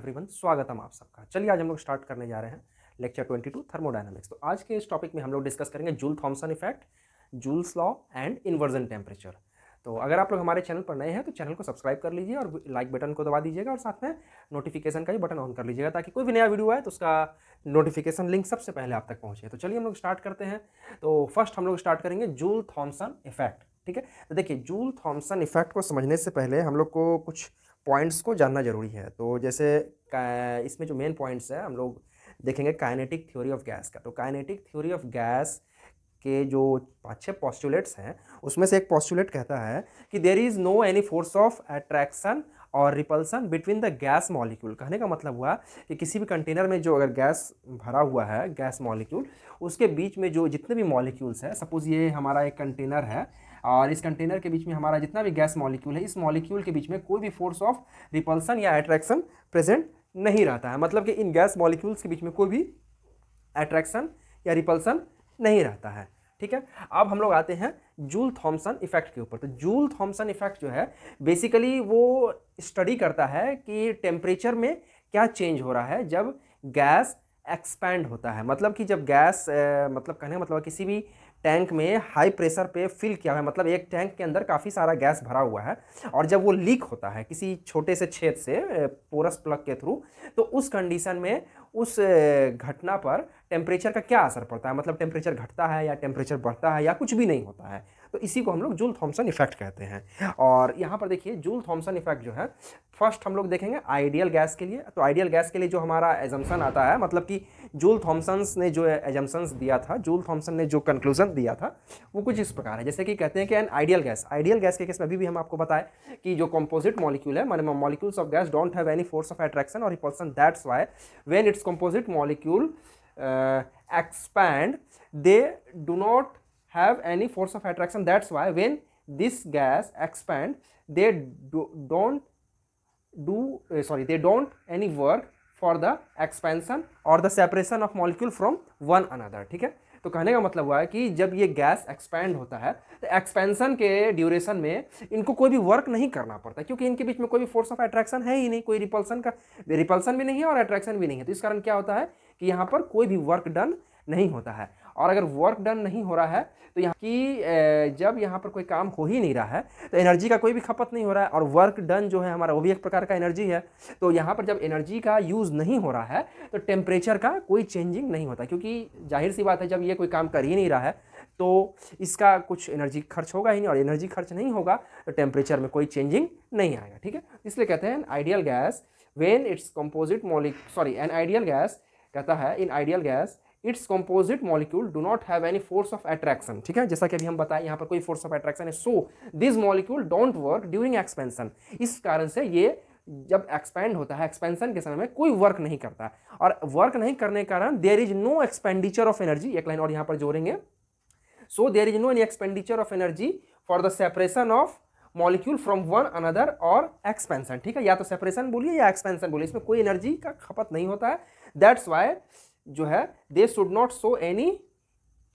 Everyone, स्वागतम आप सबका। चलिए आज हम लोग स्टार्ट करने जा रहे हैं लेक्चर 22 थर्मोडायनामिक्स। तो आज के इस टॉपिक में हम लोग डिस्कस करेंगे Joule Thomson effect, Joule's law and inversion temperature. तो अगर आप लोग हमारे चैनल पर नए हैं तो चैनल को सब्सक्राइब कर लीजिए और लाइक बटन को दबा दीजिएगा और साथ में नोटिफिकेशन का भी बटन ऑन कर लीजिएगा ताकि कोई भी नया वीडियो आए तो उसका नोटिफिकेशन लिंक सबसे पहले आप तक पहुँचे। तो चलिए हम लोग स्टार्ट करते हैं। तो फर्स्ट हम लोग स्टार्ट करेंगे जूल थॉमसन इफेक्ट। ठीक है, तो देखिए जूल थॉमसन इफेक्ट को समझने से पहले हम लोग को कुछ पॉइंट्स को जानना जरूरी है। तो जैसे इसमें जो मेन पॉइंट्स है हम लोग देखेंगे काइनेटिक थ्योरी ऑफ गैस का। तो काइनेटिक थ्योरी ऑफ गैस के जो 5-6 पोस्टुलेट्स हैं उसमें से एक पोस्टुलेट कहता है कि there is no any force of attraction और repulsion between the gas molecule. कहने का मतलब हुआ कि किसी भी कंटेनर में जो अगर गैस भरा हुआ है, गैस मॉलिक्यूल, उसके बीच में जो जितने भी मॉलिक्यूल्स है, सपोज ये हमारा एक कंटेनर है और इस कंटेनर के बीच में हमारा जितना भी गैस मॉलिक्यूल है, इस मॉलिक्यूल के बीच में कोई भी फोर्स ऑफ रिपल्सन या अट्रैक्शन प्रेजेंट नहीं रहता है। मतलब कि इन गैस मॉलिक्यूल्स के बीच में कोई भी अट्रैक्शन या रिपल्सन नहीं रहता है। ठीक है, अब हम लोग आते हैं जूल थॉमसन इफेक्ट के ऊपर। तो जूल थॉमसन इफेक्ट जो है बेसिकली वो स्टडी करता है कि टेम्परेचर में क्या चेंज हो रहा है जब गैस एक्सपैंड होता है। मतलब कि जब गैस मतलब कहने का मतलब किसी भी टैंक में हाई प्रेशर पे फिल किया हुआ है, मतलब एक टैंक के अंदर काफ़ी सारा गैस भरा हुआ है और जब वो लीक होता है किसी छोटे से छेद से पोरस प्लग के थ्रू, तो उस कंडीशन में उस घटना पर टेम्परेचर का क्या असर पड़ता है। मतलब टेम्परेचर घटता है या टेम्परेचर बढ़ता है या कुछ भी नहीं होता है। तो इसी को हम लोग जूल थॉमसन इफेक्ट कहते हैं। और यहाँ पर देखिए जूल थॉमसन इफेक्ट जो है फर्स्ट हम लोग देखेंगे आइडियल गैस के लिए। तो आइडियल गैस के लिए जो हमारा एजम्पशन आता है, मतलब कि जूल थॉमसन ने जो एजम्पशंस दिया था, जूल थॉमसन ने जो कंक्लूजन दिया था वो कुछ इस प्रकार है। जैसे कि कहते हैं कि एन आइडियल गैस के केस में अभी भी हम आपको बताएं कि जो कंपोजिट मॉलिक्यूल है, माने molecules of gas don't have any force of attraction और repulsion, that's why when it's composite molecule expand they do not have any force of attraction. That's why when this gas expand they don't any work for the expansion or the separation of molecule from one another. ठीक है, तो कहने का मतलब हुआ है कि जब ये गैस एक्सपैंड होता है तो एक्सपेंशन के ड्यूरेशन में इनको कोई भी वर्क नहीं करना पड़ता क्योंकि इनके बीच में कोई भी फोर्स ऑफ अट्रैक्शन है ही नहीं, कोई रिपल्सन भी नहीं है और अट्रैक्शन भी नहीं है। तो इस कारण क्या होता है कि यहाँ पर कोई भी वर्क डन नहीं होता है। और अगर वर्क डन नहीं हो रहा है तो यहाँ की जब यहाँ पर कोई काम हो ही नहीं रहा है तो एनर्जी का कोई भी खपत नहीं हो रहा है और वर्क डन जो है हमारा वो भी एक प्रकार का एनर्जी है। तो यहाँ पर जब एनर्जी का यूज़ नहीं हो रहा है तो टेम्परेचर का कोई चेंजिंग नहीं होता, क्योंकि जाहिर सी बात है जब ये कोई काम कर ही नहीं रहा है तो इसका कुछ एनर्जी खर्च होगा ही नहीं और एनर्जी खर्च नहीं होगा तो टेम्परेचर में कोई चेंजिंग नहीं आएगा। ठीक है, इसलिए कहते हैं ideal gas when it's composite N ideal gas कहता है in ideal gas it's composite molecule do not have any force of attraction. ठीक है, जैसा कि अभी हम बताएं यहाँ पर कोई फोर्स ऑफ अट्रैक्शन है, so this molecule don't work during expansion. इस कारण से ये जब एक्सपेंड होता है एक्सपेंशन के समय में कोई वर्क नहीं करता और वर्क नहीं करने के कारण there is no expenditure of energy. एक लाइन और यहाँ पर जोड़ेंगे, so there is no any expenditure of energy for the separation of molecule from one another और एक्सपेंशन। ठीक है, या तो सेपरेशन बोलिए या एक्सपेंशन बोलिए, इसमें कोई एनर्जी का खपत नहीं होता है। दैट्स वाई जो है they should not show any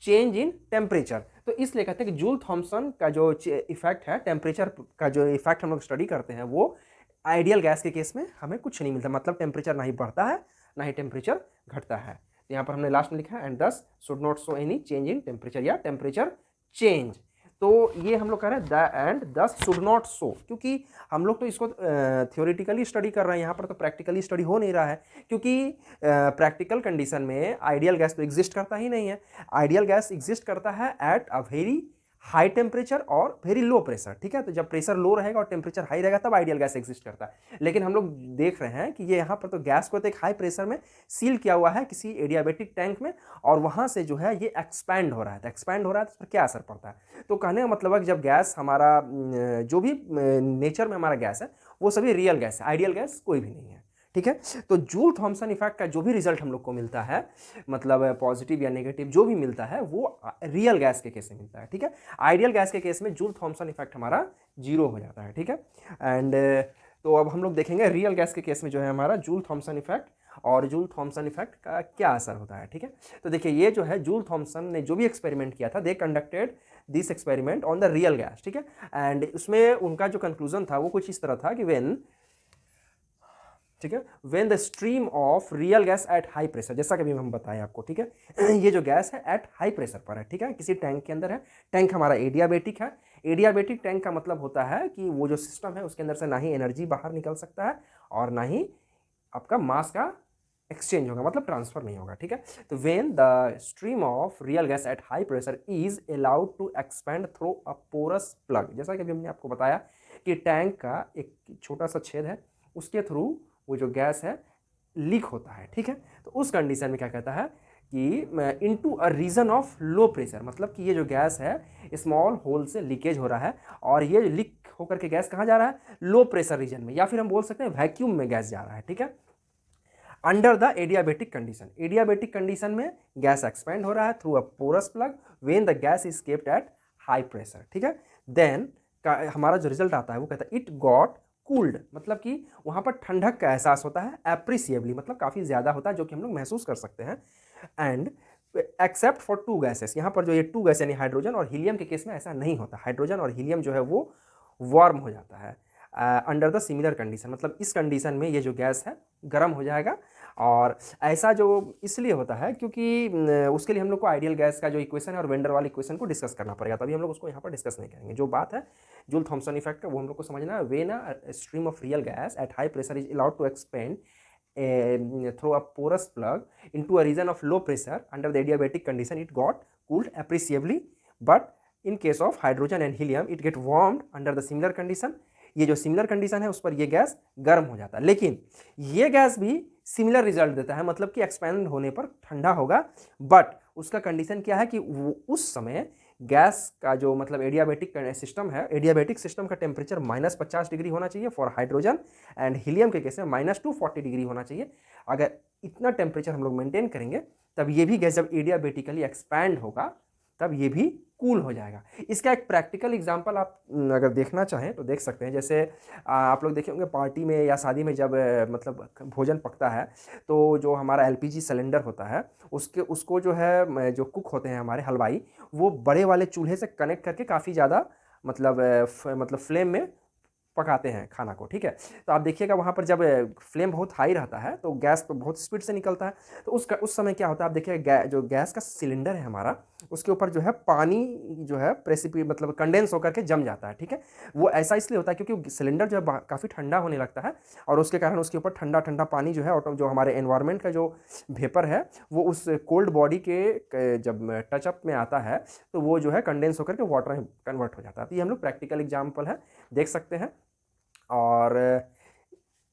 change in temperature. तो इसलिए कहते हैं कि जूल थॉमसन का जो इफेक्ट है, टेम्परेचर का जो इफेक्ट हम लोग स्टडी करते हैं, वो आइडियल गैस के केस में हमें कुछ नहीं मिलता। मतलब टेम्परेचर ना ही बढ़ता है ना ही टेम्परेचर घटता है। तो यहाँ पर हमने लास्ट में लिखा है एंड दस should not show any change in temperature या टेम्परेचर चेंज। तो ये हम लोग कह रहे हैं द एंड दस शुड नॉट शो, क्योंकि हम लोग तो इसको थ्योरेटिकली स्टडी कर रहे हैं, यहाँ पर तो प्रैक्टिकली स्टडी हो नहीं रहा है क्योंकि प्रैक्टिकल कंडीशन में आइडियल गैस तो एग्जिस्ट करता ही नहीं है। आइडियल गैस एग्जिस्ट करता है at a very high temperature और वेरी लो प्रेशर। ठीक है, तो जब प्रेशर लो रहेगा और टेम्परेचर हाई रहेगा तब आइडियल गैस एग्जिस्ट करता है। लेकिन हम लोग देख रहे हैं कि ये यहाँ पर तो गैस को तो एक हाई प्रेशर में सील किया हुआ है किसी एडियाबेटिक टैंक में और वहाँ से जो है ये एक्सपैंड हो रहा है। तो एक्सपैंड हो रहा है तो उस पर क्या असर पड़ता है। तो कहने का मतलब है कि जब गैस हमारा जो भी नेचर में हमारा गैस है वो सभी रियल गैस है, आइडियल गैस कोई भी नहीं है। ठीक है, तो जूल थॉमसन इफेक्ट का जो भी रिजल्ट हम लोग को मिलता है, मतलब पॉजिटिव या नेगेटिव जो भी मिलता है वो रियल गैस के केस में मिलता है। ठीक है, आइडियल गैस के केस में जूल थॉमसन इफेक्ट हमारा जीरो हो जाता है। ठीक है, एंड तो अब हम लोग देखेंगे रियल गैस के केस में जो है हमारा जूल थॉमसन इफेक्ट और जूल थॉमसन इफेक्ट का क्या असर होता है। ठीक है, तो देखिए ये जो है जूल थॉमसन ने जो भी एक्सपेरिमेंट किया था, they conducted this experiment on the real gas. ठीक है, एंड उसमें उनका जो कंक्लूजन था वो कुछ इस तरह था कि व्हेन ठीक है। When the stream of real gas at high pressure, जैसा कि अभी हम बताएं आपको, ठीक है, ये जो गैस है एट हाई प्रेशर पर है, ठीक है, किसी टैंक के अंदर है। टैंक हमारा एडियाबेटिक है। एडियाबेटिक टैंक का मतलब होता है कि वो जो सिस्टम है उसके अंदर से ना ही एनर्जी बाहर निकल सकता है और ना ही आपका मास का एक्सचेंज होगा, मतलब ट्रांसफर नहीं होगा, ठीक है। तो when the stream of real gas at high pressure is allowed to expand through a porous plug, जैसा कि अभी हमने आपको बताया कि टैंक का एक छोटा सा छेद है, उसके थ्रू वो जो गैस है लीक होता है, ठीक है। तो उस कंडीशन में क्या कहता है कि into a region of low pressure, मतलब कि ये जो गैस है स्मॉल होल से लीकेज हो रहा है और ये लीक होकर के गैस कहाँ जा रहा है, लो प्रेशर रीजन में, या फिर हम बोल सकते हैं वैक्यूम में गैस जा रहा है, ठीक है, under the adiabatic condition. Adiabatic condition में गैस एक्सपेंड हो रहा है through a porous plug when the gas is kept at high pressure, ठीक है। देन हमारा जो रिजल्ट आता है वो कहता है इट गॉट कूल्ड, मतलब कि वहाँ पर ठंडक का एहसास होता है, एप्रिसिएबली मतलब काफ़ी ज़्यादा होता है, जो कि हम लोग महसूस कर सकते हैं। And except for two gases, यहाँ पर जो ये टू गैस यानी हाइड्रोजन और हीलियम के केस में ऐसा नहीं होता। हाइड्रोजन और हीलियम जो है वो वार्म हो जाता है अंडर द सिमिलर कंडीशन, मतलब इस कंडीशन में ये जो गैस है गर्म हो जाएगा। और ऐसा जो इसलिए होता है क्योंकि उसके लिए हम लोग को आइडियल गैस का जो इक्वेशन है और वेंडर वाली इक्वेशन को डिस्कस करना पड़ेगा, तभी हम लोग उसको यहाँ पर डिस्कस नहीं करेंगे। जो बात है जूल थॉमसन इफेक्ट का वो हम लोग को समझना है। When a stream of real gas at high pressure is allowed to expand through a porous plug into a region of low pressure under the adiabatic condition, it got cooled appreciably, but in case of hydrogen and helium it get warmed under the similar condition। ये जो similar condition है उस पर ये gas गर्म हो जाता है, लेकिन ये गैस भी सिमिलर रिजल्ट देता है, मतलब कि एक्सपेंड होने पर ठंडा होगा, बट उसका कंडीशन क्या है कि उस समय गैस का जो मतलब एडियाबेटिक सिस्टम है, एडियाबेटिक सिस्टम का टेम्परेचर -50 डिग्री होना चाहिए फॉर हाइड्रोजन, एंड हीलियम के केस में -240 डिग्री होना चाहिए। अगर इतना टेम्परेचर हम लोग मेंटेन करेंगे तब ये भी गैस जब एडियाबेटिकली एक्सपैंड होगा तब ये भी कूल हो जाएगा। इसका एक प्रैक्टिकल एग्जांपल आप अगर देखना चाहें तो देख सकते हैं। जैसे आप लोग देखे होंगे पार्टी में या शादी में जब मतलब भोजन पकता है तो जो हमारा एलपीजी सिलेंडर होता है उसको जो है जो कुक होते हैं हमारे हलवाई, वो बड़े वाले चूल्हे से कनेक्ट करके काफ़ी ज़्यादा मतलब फ्लेम में पकाते हैं खाना को, ठीक है। तो आप देखिएगा वहाँ पर जब फ्लेम बहुत हाई रहता है तो गैस तो बहुत स्पीड से निकलता है, तो उस समय क्या होता है आप देखिएगा जो गैस का सिलेंडर है हमारा उसके ऊपर जो है पानी जो है प्रेसिपी मतलब कंडेंस होकर के जम जाता है, ठीक है। वो ऐसा इसलिए होता है क्योंकि सिलेंडर जो है काफ़ी ठंडा होने लगता है और उसके कारण उसके ऊपर ठंडा ठंडा पानी जो है जो हमारे एनवायरनमेंट का जो वेपर है वो उस कोल्ड बॉडी के जब टचअप में आता है तो वो जो है कंडेंस होकर के वाटर में कन्वर्ट हो जाता है। तो ये हम लोग प्रैक्टिकल एग्जाम्पल है, देख सकते हैं। और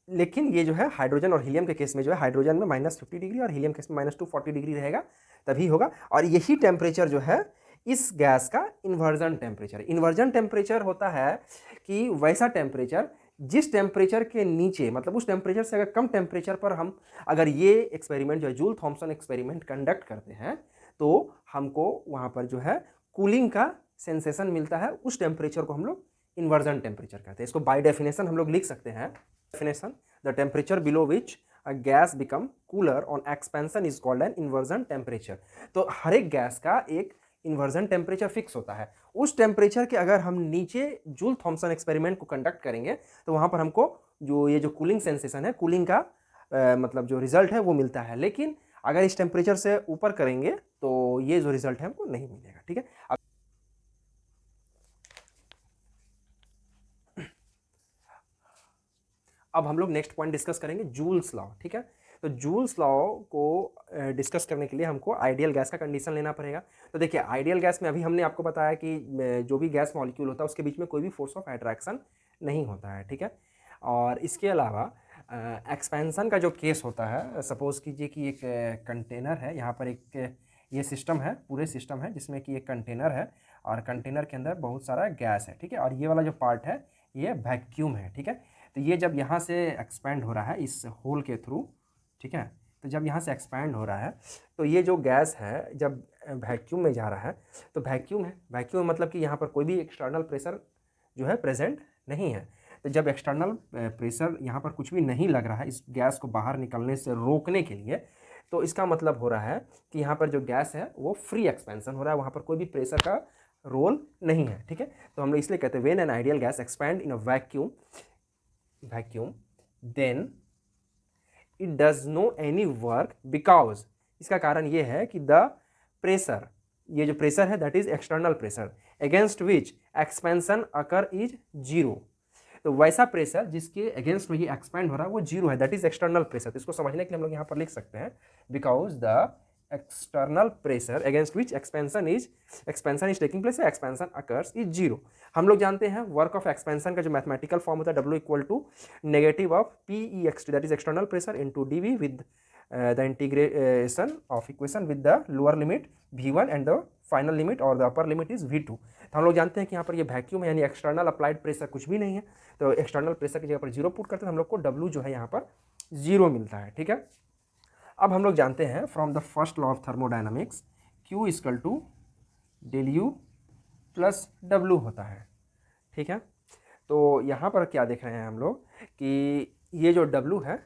लेकिन ये जो है हाइड्रोजन और हीलियम के केस में जो है हाइड्रोजन में -50 डिग्री और हीलियम केस में -240 डिग्री रहेगा, तभी होगा। और यही टेम्परेचर जो है इस गैस का इन्वर्जन टेम्परेचर। इन्वर्जन टेम्परेचर होता है कि वैसा टेम्परेचर जिस टेम्परेचर के नीचे मतलब उस टेम्परेचर से अगर कम टेम्परेचर पर हम अगर ये एक्सपेरिमेंट जो है जूल थॉमसन एक्सपेरिमेंट कंडक्ट करते हैं तो हमको वहाँ पर जो है कूलिंग का सेंसेशन मिलता है। उस टेम्परेचर को हम लोग इन्वर्जन टेम्परेचर कहते हैं। इसको बाय डेफिनेशन हम लोग लिख सकते हैं, definition the temperature below which a gas become cooler on expansion is called an inversion temperature. तो हर एक गैस का एक इन्वर्जन टेम्परेचर फिक्स होता है। उस टेम्परेचर के अगर हम नीचे जूल थॉमसन एक्सपेरिमेंट को कंडक्ट करेंगे तो वहाँ पर हमको जो कूलिंग सेंसेशन है, कूलिंग का मतलब जो रिजल्ट है वो मिलता है। लेकिन अगर इस टेम्परेचर से ऊपर करेंगे तो ये जो रिजल्ट है हमको नहीं मिलेगा, ठीक है। अब हम लोग नेक्स्ट पॉइंट डिस्कस करेंगे जूल्स लॉ, ठीक है। तो जूल्स लॉ को डिस्कस करने के लिए हमको आइडियल गैस का कंडीशन लेना पड़ेगा। तो देखिए आइडियल गैस में अभी हमने आपको बताया कि जो भी गैस मॉलिक्यूल होता है उसके बीच में कोई भी फोर्स ऑफ अट्रैक्शन नहीं होता है, ठीक है। और इसके अलावा एक्सपेंशन का जो केस होता है, सपोज कीजिए कि एक कंटेनर है, यहाँ पर एक ये सिस्टम है, पूरे सिस्टम है जिसमें कि एक कंटेनर है और कंटेनर के अंदर बहुत सारा गैस है, ठीक है। और ये वाला जो पार्ट है ये वैक्यूम है, ठीक है। तो ये जब यहाँ से एक्सपैंड हो रहा है इस होल के थ्रू, ठीक है, तो जब यहाँ से एक्सपैंड हो रहा है तो ये जो गैस है जब वैक्यूम में जा रहा है तो वैक्यूम है, वैक्यूम मतलब कि यहाँ पर कोई भी एक्सटर्नल प्रेशर जो है प्रेजेंट नहीं है। तो जब एक्सटर्नल प्रेशर यहाँ पर कुछ भी नहीं लग रहा है इस गैस को बाहर निकलने से रोकने के लिए, तो इसका मतलब हो रहा है कि यहाँ पर जो गैस है वो फ्री एक्सपेंशन हो रहा है, वहाँ पर कोई भी प्रेशर का रोल नहीं है, ठीक है। तो हम लोग इसलिए कहते हैं when an ideal gas expand in a vacuum then it does no any work because, इसका कारण ये है कि द प्रेशर, ये जो प्रेशर है that is external pressure against which expansion occur is zero. तो वैसा प्रेशर जिसके अगेंस्ट में ये एक्सपैंड हो रहा है वो जीरो है, दैट इज एक्सटर्नल प्रेशर। तो इसको समझने के लिए हम लोग यहाँ पर लिख सकते हैं because the external pressure against which expansion is taking place, expansion occurs is zero. हम लोग जानते हैं वर्क ऑफ एक्सपेंशन का जो मैथमेटिकल फॉर्म होता है W equal to negative of PEXT that is external pressure into dV with the integration of equation with the lower limit V1 and the final limit और the upper limit is V2। तो हम लोग जानते हैं कि यहाँ पर ये वैक्यूम है यानी एक्सटर्नल अप्लाइड प्रेशर कुछ भी नहीं है, तो एक्सटर्नल प्रेशर की जगह पर जीरो पुट करते हैं, हम लोग को W जो है यहाँ पर जीरो मिलता है। ठीक है, अब हम लोग जानते हैं from the first law of thermodynamics Q equal to del U plus W होता है। ठीक है, तो यहाँ पर क्या देख रहे हैं हम लोग कि ये जो W है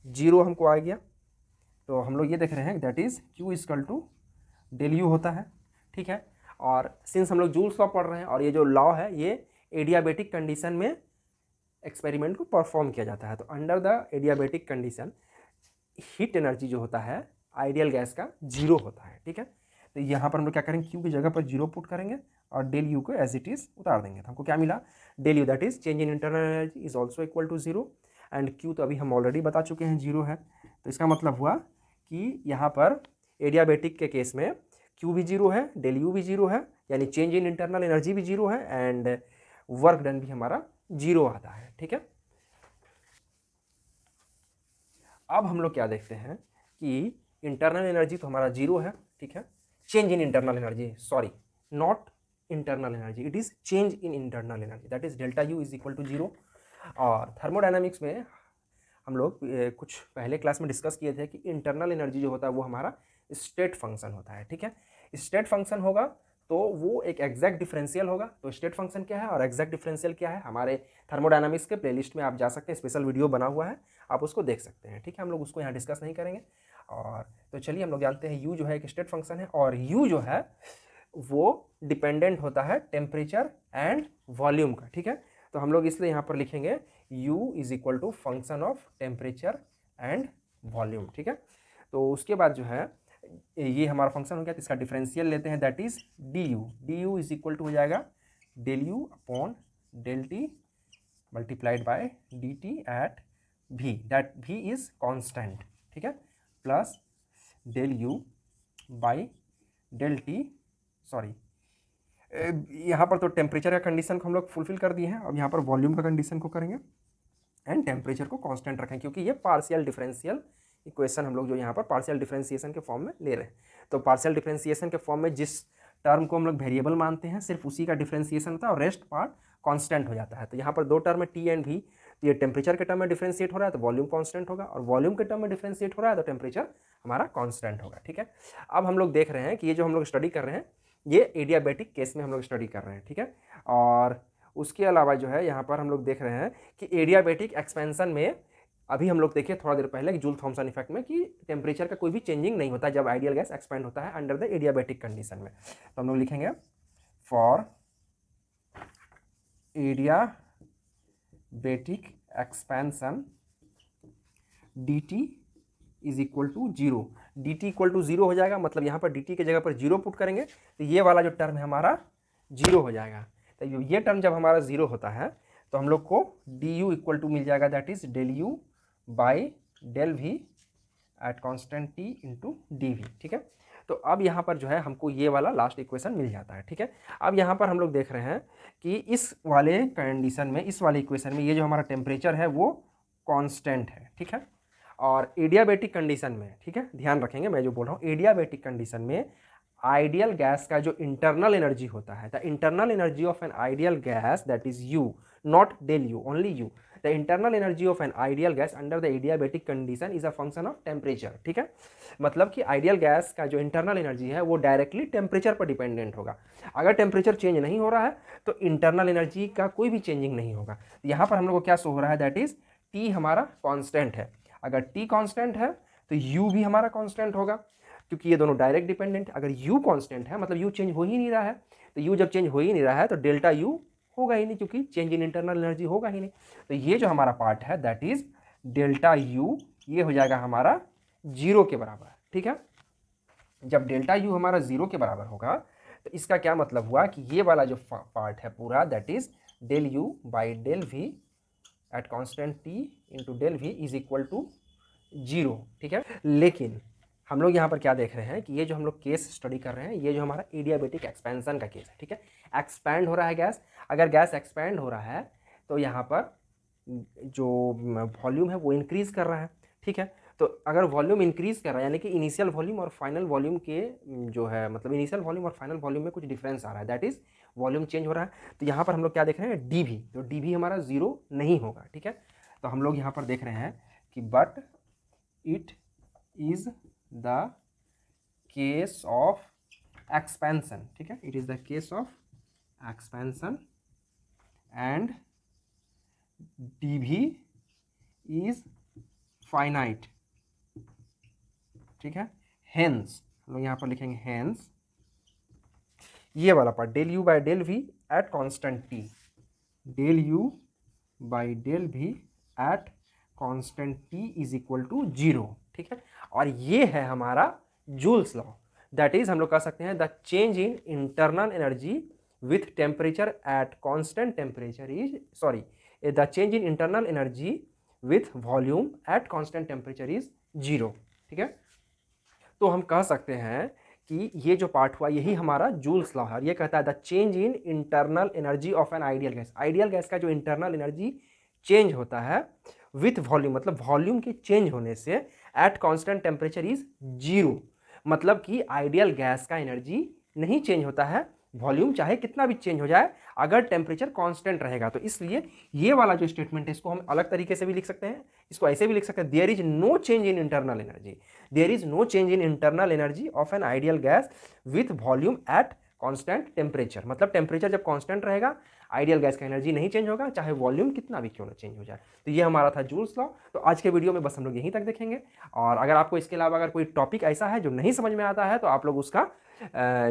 जीरो हमको आ गया, तो हम लोग ये देख रहे हैं that is Q equal to del U होता है। ठीक है, और सिंस हम लोग जूल्स लॉ पढ़ रहे हैं और ये जो लॉ है ये एडियाबेटिक कंडीशन में एक्सपेरिमेंट को परफॉर्म किया जाता है, तो under the adiabatic condition heat energy जो होता है आइडियल गैस का जीरो होता है। ठीक है, तो यहाँ पर हम लोग क्या करेंगे, Q की जगह पर जीरो पुट करेंगे और डेल यू को एज इट इज उतार देंगे। तो हमको क्या मिला, del U that is change in internal energy is also equal to zero and Q तो अभी हम ऑलरेडी बता चुके हैं जीरो है। तो इसका मतलब हुआ कि यहाँ पर एडियाबेटिक के केस में Q भी जीरो है, डेल यू भी जीरो है, यानी चेंज इन इंटरनल एनर्जी भी जीरो है एंड वर्क डन भी हमारा जीरो आता है। ठीक है, अब हम लोग क्या देखते हैं कि इंटरनल एनर्जी तो हमारा जीरो है। ठीक है, change in internal energy, sorry not internal energy, it is change in internal energy that is delta U is equal to zero. और थर्मोडायनामिक्स में हम लोग कुछ पहले क्लास में डिस्कस किए थे कि इंटरनल एनर्जी जो होता है वो हमारा स्टेट फंक्शन होता है। ठीक है, स्टेट फंक्शन होगा तो वो एक एग्जैक्ट डिफरेंशियल होगा। तो स्टेट फंक्शन क्या है और एग्जैक्ट डिफरेंशियल क्या है, हमारे थर्मोडायनामिक्स के प्लेलिस्ट में आप जा सकते हैं, स्पेशल वीडियो बना हुआ है, आप उसको देख सकते हैं। ठीक है, हम लोग उसको यहाँ डिस्कस नहीं करेंगे। और तो चलिए हम लोग जानते हैं U जो है एक स्टेट फंक्शन है और U जो है वो डिपेंडेंट होता है टेम्परेचर एंड वॉल्यूम का। ठीक है, तो हम लोग इसलिए यहाँ पर लिखेंगे U is equal to function of temperature and volume. ठीक है, तो उसके बाद जो है ये हमारा फंक्शन हो गया, तो इसका डिफरेंशियल लेते हैं that is du is equal to हो जाएगा del U upon del T multiplied by D T at V, that V is constant. ठीक है, plus del U by del T, sorry यहाँ पर तो टेम्परेचर का कंडीशन को हम लोग फुलफिल कर दिए हैं, अब यहाँ पर वॉल्यूम का कंडीशन को करेंगे एंड टेम्परेचर को कांस्टेंट रखें क्योंकि ये पार्शियल डिफरेंशियल इक्वेशन हम लोग जो यहाँ पर पार्शियल डिफरेंशिएशन के फॉर्म में ले रहे हैं। तो पार्शियल डिफरेंशिएशन के फॉर्म में जिस टर्म को हम लोग वेरिएबल मानते हैं सिर्फ उसी का डिफरेंशिएशन होता है और रेस्ट पार्ट कांस्टेंट हो जाता है। तो यहाँ पर दो टर्म है T एंड V, तो ये टेम्परेचर के टर्म में डिफरेंशिएट हो रहा है तो वॉल्यूम कांस्टेंट होगा और वॉल्यूम के टर्म में डिफरेंशिएट हो रहा है तो टेम्परेचर हमारा कांस्टेंट होगा। ठीक है, अब हम लोग देख रहे हैं कि ये जो हम लोग स्टडी कर रहे हैं ये एडियाबेटिक केस में हम लोग स्टडी कर रहे हैं। ठीक है, और उसके अलावा जो है यहाँ पर हम लोग देख रहे हैं कि एडियाबेटिक एक्सपेंशन में अभी हम लोग देखिए थोड़ा देर पहले कि जूल थॉमसन इफेक्ट में कि टेम्परेचर का कोई भी चेंजिंग नहीं होता जब आइडियल गैस एक्सपेंड होता है अंडर द एडियाबेटिक कंडीशन में। तो हम लोग लिखेंगे for adiabatic expansion dt is equal to zero, dt equal to zero हो जाएगा, मतलब यहाँ पर dt की जगह पर जीरो पुट करेंगे तो ये वाला जो टर्म है हमारा जीरो हो जाएगा। तो ये टर्म जब हमारा जीरो होता है तो हम लोग को du इक्वल टू मिल जाएगा that is del U by del V at constant t into D V. ठीक है, तो अब यहाँ पर जो है हमको ये वाला लास्ट इक्वेशन मिल जाता है। ठीक है, अब यहाँ पर हम लोग देख रहे हैं कि इस वाले कंडीशन में, इस वाले इक्वेशन में ये जो हमारा टेम्परेचर है वो कांस्टेंट है। ठीक है, और एडियाबेटिक कंडीशन में, ठीक है ध्यान रखेंगे मैं जो बोल रहा हूँ, एडियाबेटिक कंडीशन में आइडियल गैस का जो इंटरनल एनर्जी होता है, the internal energy of an ideal gas that is U, not del U, only U, the internal energy of an ideal gas under the adiabatic condition is a function of temperature. ठीक है, मतलब कि ideal gas का जो internal energy है वो directly temperature पर dependent होगा। अगर टेम्परेचर चेंज नहीं हो रहा है तो इंटरनल एनर्जी का कोई भी चेंजिंग नहीं होगा। यहाँ पर हम लोग को क्या शो हो रहा है दैट इज टी हमारा कॉन्स्टेंट है, अगर टी कांस्टेंट है तो u भी हमारा कांस्टेंट होगा क्योंकि ये दोनों डायरेक्ट डिपेंडेंट। अगर u कांस्टेंट है मतलब u चेंज हो ही नहीं रहा है, तो u जब चेंज हो ही नहीं रहा है तो डेल्टा u होगा ही नहीं क्योंकि चेंज इन इंटरनल एनर्जी होगा ही नहीं। तो ये जो हमारा पार्ट है दैट इज डेल्टा u ये हो जाएगा हमारा 0 के बराबर, ठीक है। जब डेल्टा यू हमारा 0 के बराबर होगा तो इसका क्या मतलब हुआ कि ये वाला जो पार्ट है पूरा, that is del U by del V at constant T into del V is equal to 0, ठीक है। लेकिन हम लोग यहाँ पर क्या देख रहे हैं कि ये जो हम लोग केस स्टडी कर रहे हैं, ये जो हमारा एडियाबेटिक एक्सपेंशन का केस है, ठीक है। एक्सपैंड हो रहा है गैस, अगर गैस एक्सपैंड हो रहा है तो यहाँ पर जो वॉल्यूम है वो इंक्रीज कर रहा है, ठीक है। तो अगर वॉल्यूम इंक्रीज कर रहा है यानी कि इनिशियल वॉल्यूम और फाइनल वॉल्यूम के जो है मतलब इनिशियल वॉल्यूम और फाइनल वॉल्यूम में कुछ डिफरेंस आ रहा है, दैट इज वॉल्यूम चेंज हो रहा है। तो यहाँ पर हम लोग क्या देख रहे हैं, डी भी, तो डी भी हमारा 0 नहीं होगा, ठीक है। तो हम लोग यहाँ पर देख रहे हैं कि but it is the case of expansion, ठीक है, it is the case of expansion and D भी इज फाइनाइट, ठीक है। हेंस हम लोग यहाँ पर लिखेंगे हेंस ये वाला part del U by del V at constant T, del U by del V at constant T is equal to 0, ठीक है। और ये है हमारा जूल्स लॉ, दैट इज हम लोग कह सकते हैं the change in internal energy with temperature at constant temperature is the change in internal energy with volume at constant temperature is 0, ठीक है। तो हम कह सकते हैं कि ये जो पार्ट हुआ यही हमारा जूल्स लॉ है, और ये कहता है the change in internal energy of an ideal gas, ideal gas का जो इंटरनल एनर्जी चेंज होता है विथ वॉल्यूम, मतलब वॉल्यूम के चेंज होने से एट कॉन्स्टेंट टेम्परेचर इज 0, मतलब कि आइडियल गैस का एनर्जी नहीं चेंज होता है, वॉल्यूम चाहे कितना भी चेंज हो जाए अगर टेम्परेचर कांस्टेंट रहेगा। तो इसलिए ये वाला जो स्टेटमेंट है इसको हम अलग तरीके से भी लिख सकते हैं, इसको ऐसे भी लिख सकते हैं, there is no change in internal energy, there is no change in internal energy of an ideal gas with volume at constant temperature, मतलब टेम्परेचर जब कांस्टेंट रहेगा आइडियल गैस का एनर्जी नहीं चेंज होगा चाहे वॉल्यूम कितना भी क्यों ना चेंज हो जाए। तो ये हमारा था जूल्स लॉ। तो आज के वीडियो में बस हम लोग यहीं तक देखेंगे, और अगर आपको इसके अलावा अगर कोई टॉपिक ऐसा है जो नहीं समझ में आता है तो आप लोग उसका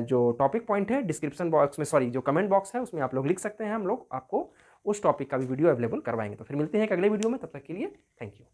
जो टॉपिक पॉइंट है डिस्क्रिप्शन बॉक्स में, सॉरी जो कमेंट बॉक्स है उसमें आप लोग लिख सकते हैं, हम लोग आपको उस टॉपिक का भी वीडियो अवेलेबल करवाएंगे। तो फिर मिलते हैं एक अगले वीडियो में, तब तक के लिए थैंक यू।